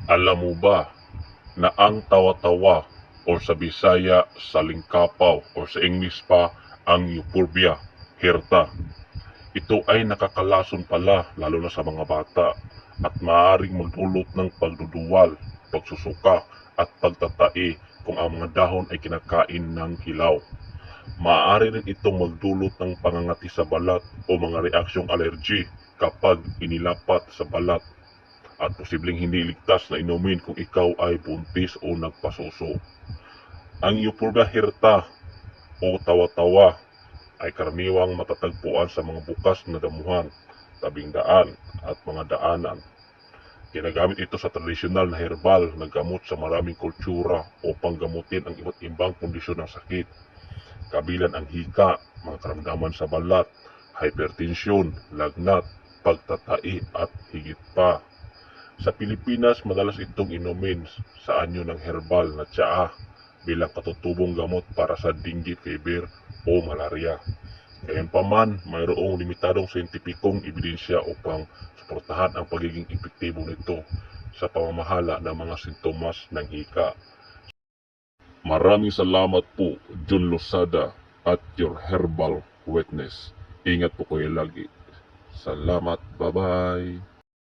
Alam mo ba na ang tawa-tawa o sa Bisaya salingkapaw o sa English pa ang euphorbia, hirta. Ito ay nakakalason pala lalo na sa mga bata at maaaring magdulot ng pagduduwal, pagsusuka at pagtatai kung ang mga dahon ay kinakain ng hilaw. Maaari rin itong magdulot ng pangangati sa balat o mga reaksyong allergy kapag inilapat sa balat at posibleng hindi ligtas na inumin kung ikaw ay buntis o nagpasuso. Ang euphorbia hirta o tawa-tawa ay karaniwang matatagpuan sa mga bukas na damuhan, tabing daan at mga daanan. Ginagamit ito sa tradisyonal na herbal na gamot sa maraming kultura upang gamutin ang iba't ibang kondisyon ng sakit. Kabilan ang hika, mga karamdaman sa balat, hypertension, lagnat, pagtatai at higit pa. Sa Pilipinas, madalas itong inumin sa anyo ng herbal na tsaa bilang katutubong gamot para sa dengue fever o malaria. Gayunpaman, mayroong limitadong siyentipikong ebidensya upang suportahan ang pagiging epektibo nito sa pamamahala ng mga sintomas ng hika. Maraming salamat po, Jun Losada at your herbal witness. Ingat po kayo lagi. Salamat, bye-bye.